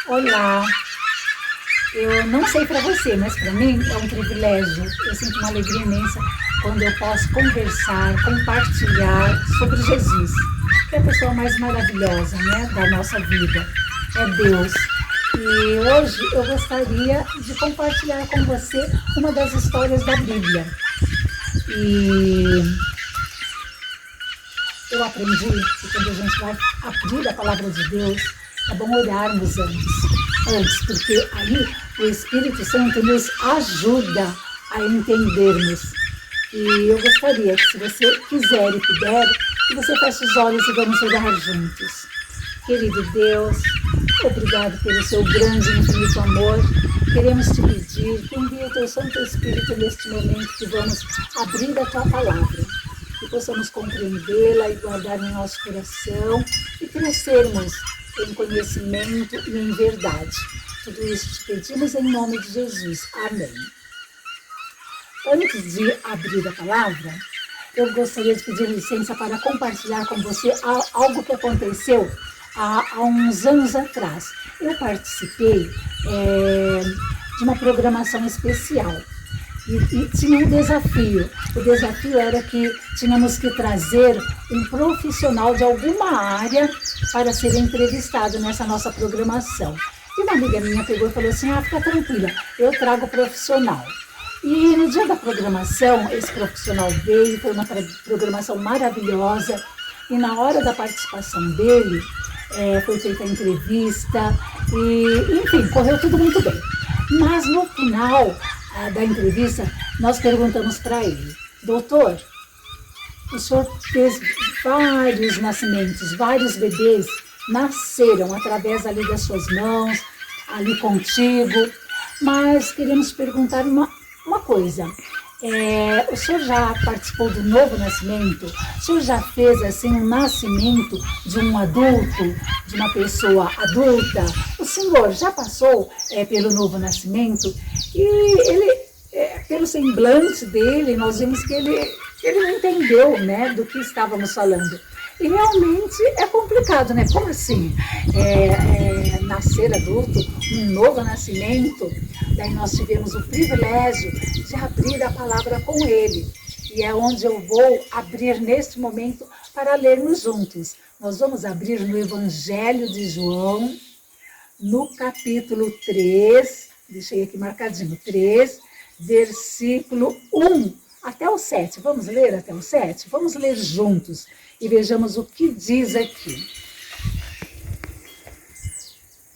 Olá, eu não sei para você, mas para mim é um privilégio. Eu sinto uma alegria imensa quando eu posso conversar, compartilhar sobre Jesus, que é a pessoa mais maravilhosa, né, da nossa vida, é Deus. E hoje eu gostaria de compartilhar com você uma das histórias da Bíblia. E eu aprendi que quando a gente vai abrir a palavra de Deus, é bom orarmos antes, porque aí o Espírito Santo nos ajuda a entendermos. E eu gostaria que, se você quiser e puder, que você feche os olhos e vamos orar juntos. Querido Deus, obrigado pelo seu grande e infinito amor. Queremos te pedir que envie o teu Santo Espírito neste momento, que vamos abrir a tua palavra, que possamos compreendê-la e guardar no nosso coração e crescermos em conhecimento e em verdade. Tudo isso te pedimos em nome de Jesus. Amém. Antes de abrir a palavra, eu gostaria de pedir licença para compartilhar com você algo que aconteceu há uns anos atrás. Eu participei de uma programação especial e tinha um desafio. O desafio era que tínhamos que trazer um profissional de alguma área para ser entrevistado nessa nossa programação. E uma amiga minha pegou e falou assim: fica tranquila, eu trago o profissional. E no dia da programação, esse profissional veio, foi uma programação maravilhosa, e na hora da participação dele, foi feita a entrevista, e enfim, correu tudo muito bem. Mas no final da entrevista, nós perguntamos para ele: doutor, o senhor fez vários nascimentos, vários bebês nasceram através ali das suas mãos, ali contigo, mas queremos perguntar uma coisa. O senhor já participou do novo nascimento? O senhor já fez assim um nascimento de um adulto, de uma pessoa adulta? O senhor já passou pelo novo nascimento? E ele, pelo semblante dele, nós vimos que ele não entendeu, né, do que estávamos falando. E realmente é complicado, né? Como assim? Nascer adulto, um novo nascimento? Daí nós tivemos o privilégio de abrir a palavra com ele. E é onde eu vou abrir neste momento para lermos juntos. Nós vamos abrir no Evangelho de João, no capítulo 3, deixei aqui marcadinho, 3, versículo 1 até o 7. Vamos ler até o 7? Vamos ler juntos e vejamos o que diz aqui.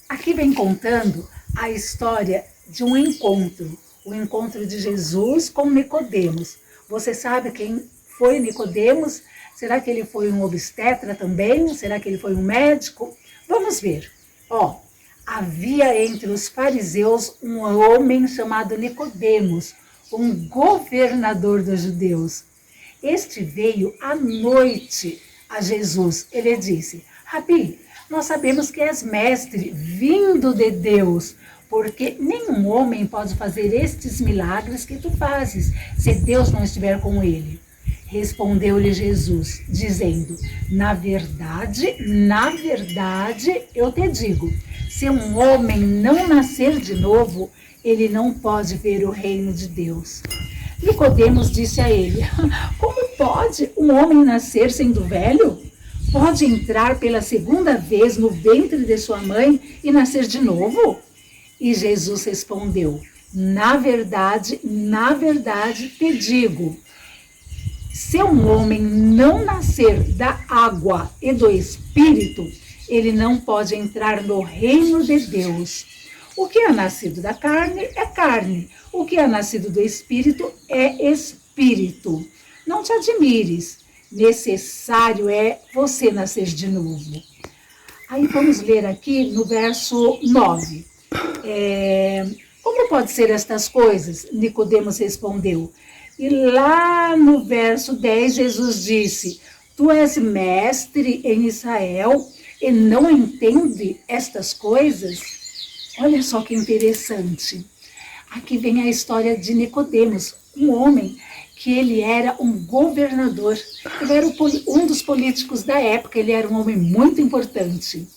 Aqui vem contando a história de um encontro, o encontro de Jesus com Nicodemos. Você sabe quem foi Nicodemos? Será que ele foi um obstetra também? Será que ele foi um médico? Vamos ver. Havia entre os fariseus um homem chamado Nicodemos, um governador dos judeus. Este veio à noite a Jesus. Ele disse: Rabi, nós sabemos que és mestre, vindo de Deus, porque nenhum homem pode fazer estes milagres que tu fazes, se Deus não estiver com ele. Respondeu-lhe Jesus, dizendo: na verdade, eu te digo, se um homem não nascer de novo, ele não pode ver o reino de Deus. Nicodemos disse a ele: como pode um homem nascer sendo velho? Pode entrar pela segunda vez no ventre de sua mãe e nascer de novo? E Jesus respondeu: na verdade te digo, se um homem não nascer da água e do Espírito, ele não pode entrar no reino de Deus. O que é nascido da carne é carne, o que é nascido do Espírito é Espírito. Não te admires, necessário é você nascer de novo. Aí vamos ler aqui no verso 9. Como pode ser estas coisas? Nicodemos respondeu. E lá no verso 10, Jesus disse: tu és mestre em Israel e não entende estas coisas? Olha só que interessante. Aqui vem a história de Nicodemos, um homem que ele era um governador. Ele era um dos políticos da época, ele era um homem muito importante.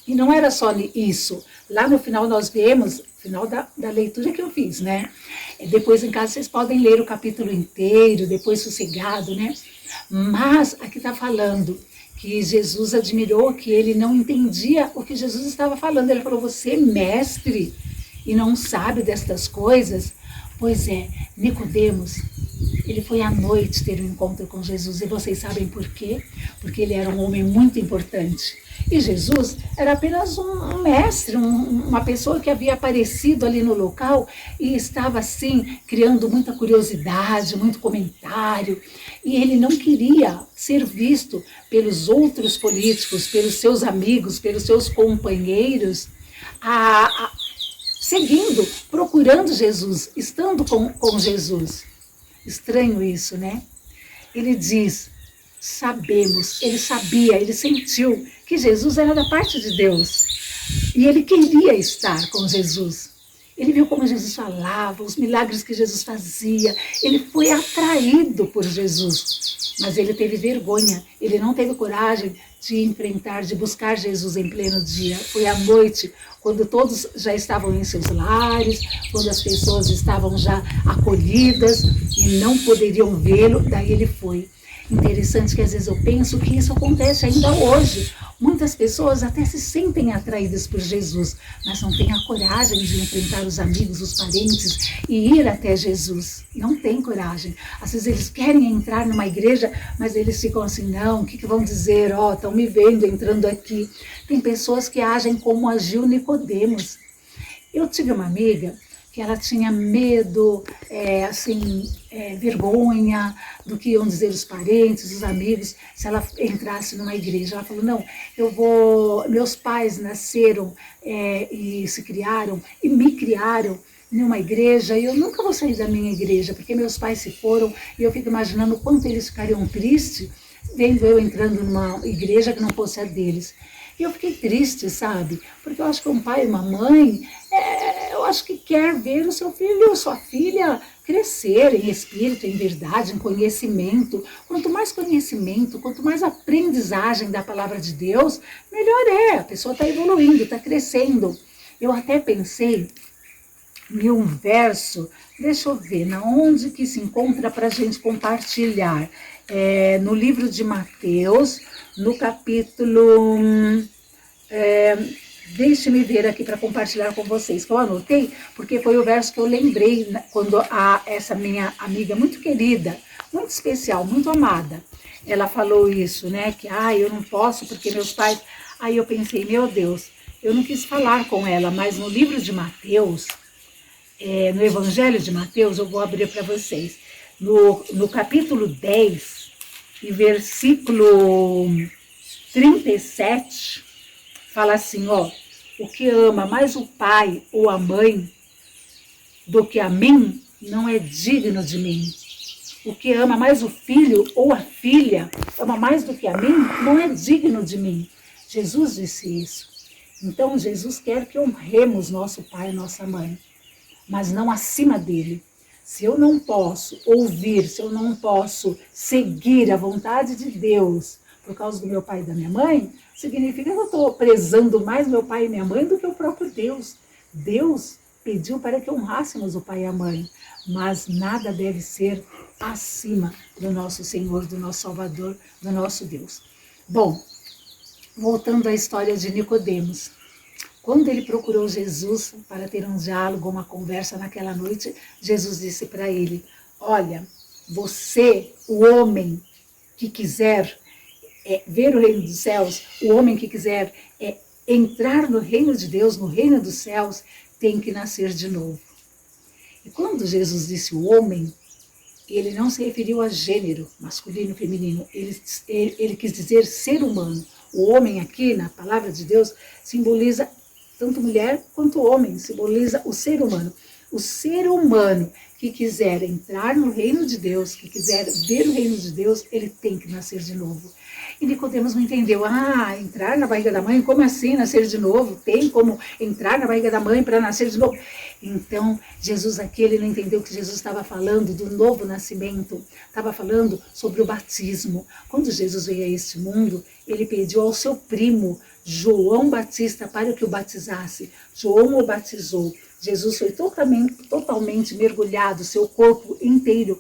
E não era só isso. Lá no final nós vemos, final da leitura que eu fiz, né? Depois em casa vocês podem ler o capítulo inteiro, depois sossegado, né? Mas aqui está falando que Jesus admirou que ele não entendia o que Jesus estava falando. Ele falou, você mestre e não sabe destas coisas? Pois é, Nicodemos, ele foi à noite ter um encontro com Jesus. E vocês sabem por quê? Porque ele era um homem muito importante. E Jesus era apenas um mestre, uma pessoa que havia aparecido ali no local e estava assim, criando muita curiosidade, muito comentário. E ele não queria ser visto pelos outros políticos, pelos seus amigos, pelos seus companheiros, seguindo, procurando Jesus, estando com Jesus. Estranho isso, né? Ele diz, sabemos, ele sabia, ele sentiu que Jesus era da parte de Deus. E ele queria estar com Jesus. Ele viu como Jesus falava, os milagres que Jesus fazia. Ele foi atraído por Jesus. Mas ele teve vergonha, ele não teve coragem de enfrentar, de buscar Jesus em pleno dia. Foi à noite, quando todos já estavam em seus lares, quando as pessoas estavam já acolhidas e não poderiam vê-lo, daí ele foi. Interessante que às vezes eu penso que isso acontece ainda hoje. Muitas pessoas até se sentem atraídas por Jesus, mas não têm a coragem de enfrentar os amigos, os parentes e ir até Jesus. Não tem coragem. Às vezes eles querem entrar numa igreja, mas eles ficam assim, não, o que vão dizer? Ó, estão me vendo entrando aqui. Tem pessoas que agem como agiu Nicodemos. Eu tive uma amiga que ela tinha medo, vergonha do que iam dizer os parentes, os amigos, se ela entrasse numa igreja. Ela falou, não, meus pais nasceram e se criaram, e me criaram numa igreja, e eu nunca vou sair da minha igreja, porque meus pais se foram, e eu fico imaginando o quanto eles ficariam tristes, vendo eu entrando numa igreja que não fosse a deles. E eu fiquei triste, sabe? Porque eu acho que um pai e uma mãe, eu acho que quer ver o seu filho ou sua filha crescer em espírito, em verdade, em conhecimento. Quanto mais conhecimento, quanto mais aprendizagem da palavra de Deus, melhor é. A pessoa está evoluindo, está crescendo. Eu até pensei em um verso, deixa eu ver, na onde que se encontra para a gente compartilhar. No livro de Mateus, no capítulo... deixe-me ver aqui para compartilhar com vocês, que eu anotei, porque foi o verso que eu lembrei quando essa minha amiga muito querida, muito especial, muito amada, ela falou isso, né, que eu não posso porque meus pais... Aí eu pensei, meu Deus, eu não quis falar com ela, mas no livro de Mateus, no Evangelho de Mateus, eu vou abrir para vocês, no capítulo 10, e versículo 37, fala assim, ó, o que ama mais o pai ou a mãe do que a mim, não é digno de mim. O que ama mais o filho ou a filha, ama mais do que a mim, não é digno de mim. Jesus disse isso. Então Jesus quer que honremos nosso pai e nossa mãe, mas não acima dele. Se eu não posso ouvir, se eu não posso seguir a vontade de Deus por causa do meu pai e da minha mãe, significa que eu estou prezando mais meu pai e minha mãe do que o próprio Deus. Deus pediu para que honrássemos o pai e a mãe, mas nada deve ser acima do nosso Senhor, do nosso Salvador, do nosso Deus. Bom, voltando à história de Nicodemos. Quando ele procurou Jesus para ter um diálogo, uma conversa naquela noite, Jesus disse para ele, olha, você, o homem que quiser ver o reino dos céus, o homem que quiser entrar no reino de Deus, no reino dos céus, tem que nascer de novo. E quando Jesus disse o homem, ele não se referiu a gênero, masculino, feminino, ele quis dizer ser humano. O homem aqui, na palavra de Deus, simboliza tanto mulher quanto homem, simboliza o ser humano. O ser humano que quiser entrar no reino de Deus, que quiser ver o reino de Deus, ele tem que nascer de novo. E Nicodemos não entendeu. Entrar na barriga da mãe? Como assim nascer de novo? Tem como entrar na barriga da mãe para nascer de novo? Então, Jesus aqui, ele não entendeu que Jesus estava falando do novo nascimento, estava falando sobre o batismo. Quando Jesus veio a este mundo, ele pediu ao seu primo, João Batista, para que o batizasse. João o batizou. Jesus foi totalmente mergulhado, seu corpo inteiro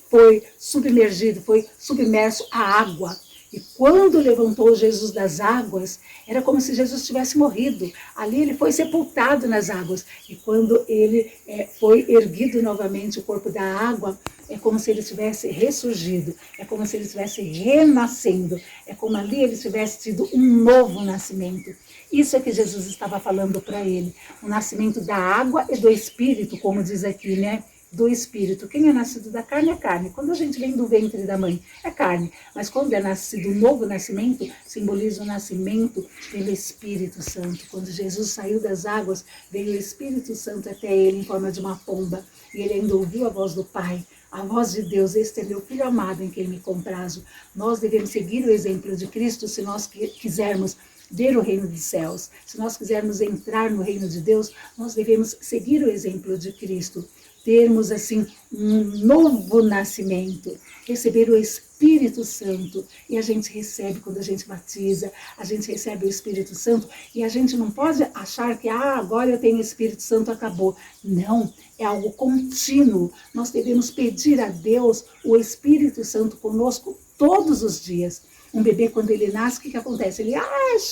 foi submergido, foi submerso à água. E quando levantou Jesus das águas, era como se Jesus tivesse morrido. Ali ele foi sepultado nas águas. E quando ele foi erguido novamente, o corpo da água, é como se ele tivesse ressurgido. É como se ele estivesse renascendo. É como ali ele tivesse tido um novo nascimento. Isso é que Jesus estava falando para ele. O nascimento da água e do Espírito, como diz aqui, né? Do Espírito. Quem é nascido da carne é carne. Quando a gente vem do ventre da mãe, é carne. Mas quando é nascido o novo nascimento, simboliza o nascimento pelo Espírito Santo. Quando Jesus saiu das águas, veio o Espírito Santo até ele em forma de uma pomba. E ele ainda ouviu a voz do Pai, a voz de Deus: este é meu Filho amado em quem me comprazo. Nós devemos seguir o exemplo de Cristo se nós quisermos ver o reino dos céus. Se nós quisermos entrar no reino de Deus, nós devemos seguir o exemplo de Cristo. Termos assim um novo nascimento, receber o Espírito Santo. E a gente recebe quando a gente batiza, a gente recebe o Espírito Santo, e a gente não pode achar que agora eu tenho o Espírito Santo, acabou. Não, é algo contínuo. Nós devemos pedir a Deus o Espírito Santo conosco todos os dias. Um bebê, quando ele nasce, o que acontece? Ele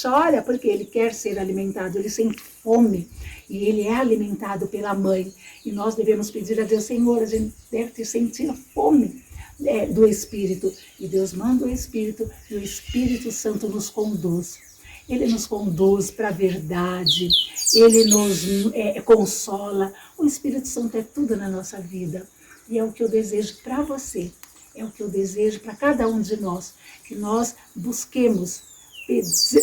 chora porque ele quer ser alimentado, ele sente fome e ele é alimentado pela mãe. E nós devemos pedir a Deus: Senhor, a gente deve sentir fome do Espírito. E Deus manda o Espírito e o Espírito Santo nos conduz. Ele nos conduz para a verdade, ele nos consola. O Espírito Santo é tudo na nossa vida. E é o que eu desejo para você. É o que eu desejo para cada um de nós, que nós busquemos,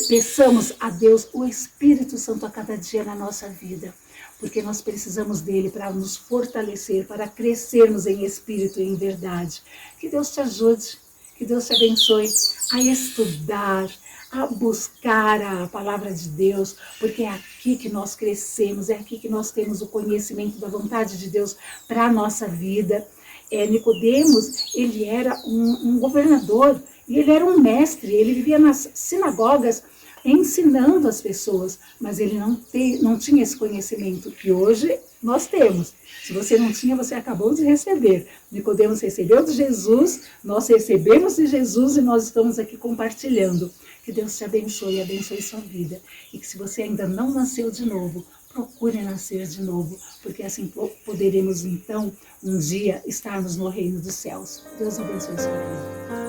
peçamos a Deus o Espírito Santo a cada dia na nossa vida, porque nós precisamos dele para nos fortalecer, para crescermos em espírito e em verdade. Que Deus te ajude, que Deus te abençoe a estudar, a buscar a palavra de Deus, porque é aqui que nós crescemos, é aqui que nós temos o conhecimento da vontade de Deus para a nossa vida. Nicodemos, ele era um governador, e ele era um mestre, ele vivia nas sinagogas ensinando as pessoas, mas ele não tinha esse conhecimento que hoje nós temos. Se você não tinha, você acabou de receber. Nicodemos recebeu de Jesus, nós recebemos de Jesus e nós estamos aqui compartilhando. Que Deus te abençoe e abençoe sua vida. E que se você ainda não nasceu de novo, procure nascer de novo, porque assim poderemos então um dia estarmos no reino dos céus. Deus abençoe sua vida.